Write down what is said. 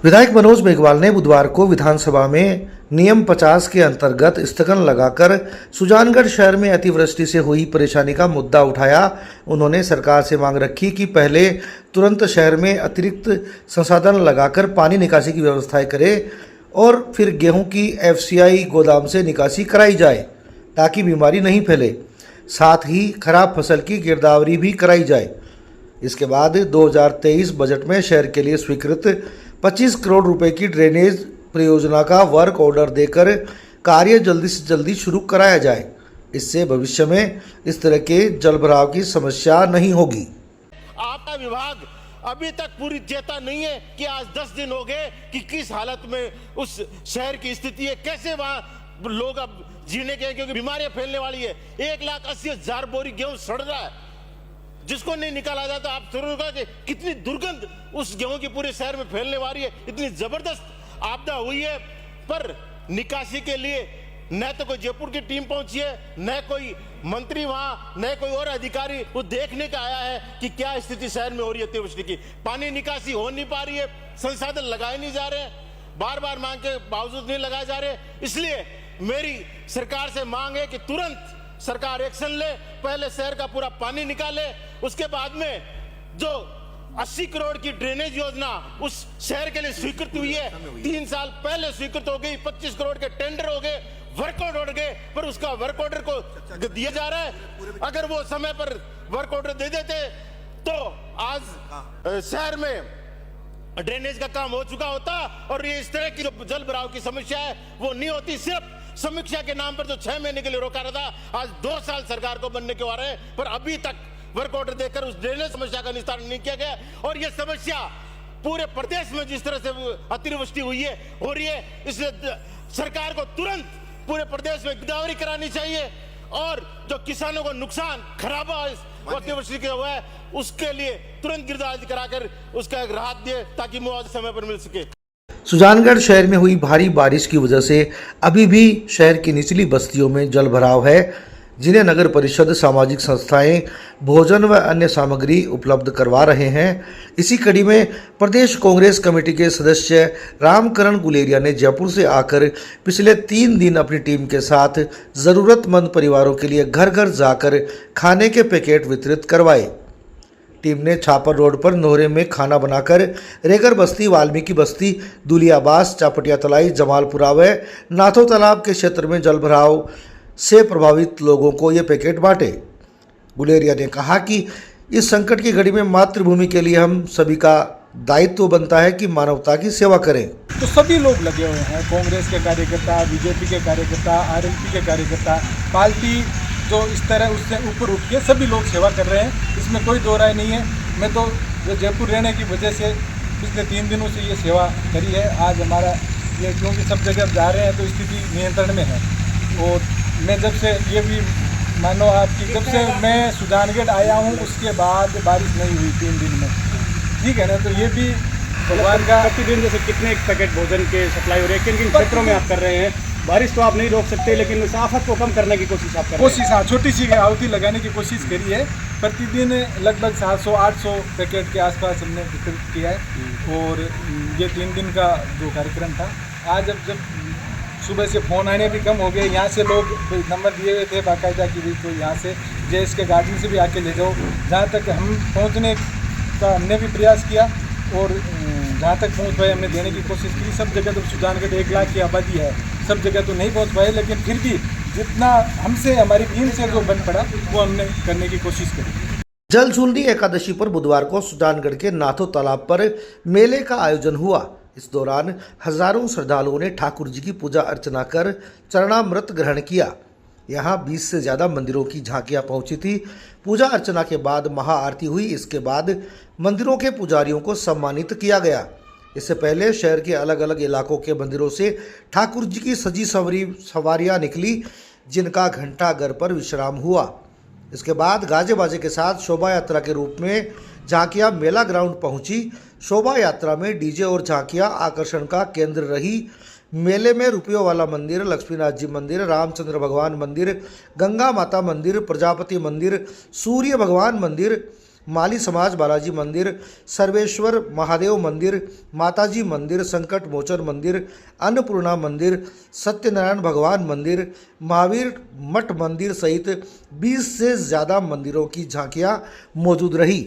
विधायक मनोज मेघवाल ने बुधवार को विधानसभा में नियम 50 के अंतर्गत स्थगन लगाकर सुजानगढ़ शहर में अतिवृष्टि से हुई परेशानी का मुद्दा उठाया। उन्होंने सरकार से मांग रखी कि पहले तुरंत शहर में अतिरिक्त संसाधन लगाकर पानी निकासी की व्यवस्थाएं करे और फिर गेहूं की FCI गोदाम से निकासी कराई जाए ताकि बीमारी नहीं फैले। साथ ही खराब फसल की गिरदावरी भी कराई जाए। इसके बाद 2023 बजट में शहर के लिए स्वीकृत 25 करोड़ रुपए की ड्रेनेज परियोजना का वर्क ऑर्डर देकर कार्य जल्दी से जल्दी शुरू कराया जाए। इससे भविष्य में इस तरह के जलभराव की समस्या नहीं होगी। आपका विभाग अभी तक पूरी चेता नहीं है कि आज 10 दिन हो गए कि किस हालत में उस शहर की स्थिति है, कैसे वहां लोग अब जीने के, क्योंकि बीमारियां फैलने वाली है। 1,80,000 बोरी गेहूं सड़ रहा है, जिसको नहीं निकाला जाता। आप सुन रहे कि कितनी दुर्गंध उस गेहूं की पूरे शहर में फैलने वाली है, इतनी जबरदस्त आपदा हुई है। पर निकासी के लिए न तो कोई जयपुर की टीम पहुंची है, न कोई मंत्री वहां, न कोई और अधिकारी वो देखने का आया है कि क्या स्थिति शहर में हो रही है अतिवृष्टि की। पानी निकासी हो नहीं पा रही है, संसाधन लगाए नहीं जा रहे, बार बार मांग के बावजूद नहीं लगाए जा रहे। इसलिए मेरी सरकार से मांग है कि तुरंत सरकार एक्शन ले, पहले शहर का पूरा पानी निकाले, उसके बाद में जो 80 करोड़ की ड्रेनेज योजना उस शहर के लिए स्वीकृत हुई है, 3 साल पहले स्वीकृत हो गई, 25 करोड़ के टेंडर हो गए, वर्क ऑर्डर हो गए, पर उसका वर्क ऑर्डर को दिया जा रहा है। अगर वो समय पर वर्क ऑर्डर दे देते तो आज शहर में ड्रेनेज का काम हो चुका होता और ये इस तरह की जो जल भराव की समस्या है वो नहीं होती। सिर्फ समीक्षा के नाम पर जो 6 महीने के लिए रोका रहा था, आज 2 साल सरकार को बनने के आ रहे हैं, पर अभी तक वर्क ऑर्डर देकर उस ड्रेनेज समस्या का निस्तारण नहीं किया गया। और यह समस्या पूरे प्रदेश में जिस तरह से अतिवृष्टि हुई है, हो रही है, इसलिए सरकार को तुरंत पूरे प्रदेश में गिरदावरी करानी चाहिए और जो किसानों को नुकसान खराबा अतिवृष्टि के हुआ है उसके लिए तुरंत गिरदावरी कराकर उसका एक राहत दे ताकि मुआवजा समय पर मिल सके। सुजानगढ़ शहर में हुई भारी बारिश की वजह से अभी भी शहर की निचली बस्तियों में जल भराव है, जिन्हें नगर परिषद, सामाजिक संस्थाएं भोजन व अन्य सामग्री उपलब्ध करवा रहे हैं। इसी कड़ी में प्रदेश कांग्रेस कमेटी के सदस्य रामकरण गुलेरिया ने जयपुर से आकर पिछले 3 दिन अपनी टीम के साथ ज़रूरतमंद परिवारों के लिए घर घर जाकर खाने के पैकेट वितरित करवाए। टीम ने छापर रोड पर नोहरे में खाना बनाकर रेगर बस्ती, वाल्मीकि बस्ती, दुलियाबास, चापटिया तलाई, जमालपुरा व नाथो तालाब के क्षेत्र में जल भराव से प्रभावित लोगों को ये पैकेट बांटे। गुलेरिया ने कहा कि इस संकट की घड़ी में मातृभूमि के लिए हम सभी का दायित्व बनता है कि मानवता की सेवा करें। तो सभी लोग लगे हुए हैं, कांग्रेस के कार्यकर्ता, बीजेपी के कार्यकर्ता, RLP के कार्यकर्ता, पार्टी जो इस तरह उससे ऊपर उठ के सभी लोग सेवा कर रहे हैं, इसमें कोई दो राय नहीं है। मैं तो जो जयपुर रहने की वजह से पिछले 3 दिनों से ये सेवा करी है। आज हमारा ये क्योंकि सब जगह जा रहे हैं तो स्थिति नियंत्रण में है। और मैं जब से ये भी मानो आपकी जब से मैं सुजानगढ़ आया हूँ उसके बाद बारिश नहीं हुई 3 दिन में, ठीक है ना। तो ये भी भगवान का प्रतिदिन जैसे कितने पैकेट भोजन के सप्लाई हो रहे हैं, किन किन क्षेत्रों में आप कर रहे हैं? बारिश तो आप नहीं रोक सकते, लेकिन इस आफत को कम करने की कोशिश आप कर रहे हैं। हाँ, छोटी सी आहुति लगाने की कोशिश करी है। प्रतिदिन लगभग 700-800 पैकेट के आसपास हमने वितरित किया है। और ये 3 दिन का जो कार्यक्रम था, आज जब सुबह से फ़ोन आने भी कम हो गए, यहाँ से लोग नंबर दिए हुए थे बाकायदा कि तो यहाँ से जेएस के गार्डन से भी आके ले जाओ। जहाँ तक हम पहुँचने का हमने भी प्रयास किया और जहाँ तक पहुँच पाए हमने देने की कोशिश की। सब जगह तो सुजानगढ़ 1 लाख की आबादी है, सब जगह तो नहीं पहुँच पाए, लेकिन फिर भी जितना हमसे हमारी टीम से जो बन पड़ा वो हमने करने की कोशिश करी। जल झूलनी एकादशी पर बुधवार को सुजानगढ़ के नाथो तालाब पर मेले का आयोजन हुआ। इस दौरान हजारों श्रद्धालुओं ने ठाकुर जी की पूजा अर्चना कर चरणामृत ग्रहण किया। यहाँ 20 से ज़्यादा मंदिरों की झांकियाँ पहुँची थी। पूजा अर्चना के बाद महाआरती हुई। इसके बाद मंदिरों के पुजारियों को सम्मानित किया गया। इससे पहले शहर के अलग अलग इलाकों के मंदिरों से ठाकुर जी की सजी सवरी सवारियाँ निकली, जिनका घंटाघर पर विश्राम हुआ। इसके बाद गाजे बाजे के साथ शोभा यात्रा के रूप में झांकियाँ मेला ग्राउंड पहुंची। शोभा यात्रा में डीजे और झांकियाँ आकर्षण का केंद्र रही। मेले में रुपयों वाला मंदिर, लक्ष्मीनाथ जी मंदिर, रामचंद्र भगवान मंदिर, गंगा माता मंदिर, प्रजापति मंदिर, सूर्य भगवान मंदिर, माली समाज बालाजी मंदिर, सर्वेश्वर महादेव मंदिर, माताजी मंदिर, संकट मोचन मंदिर, अन्नपूर्णा मंदिर, सत्यनारायण भगवान मंदिर, महावीर मठ मंदिर सहित 20 से ज़्यादा मंदिरों की झांकियां मौजूद रही।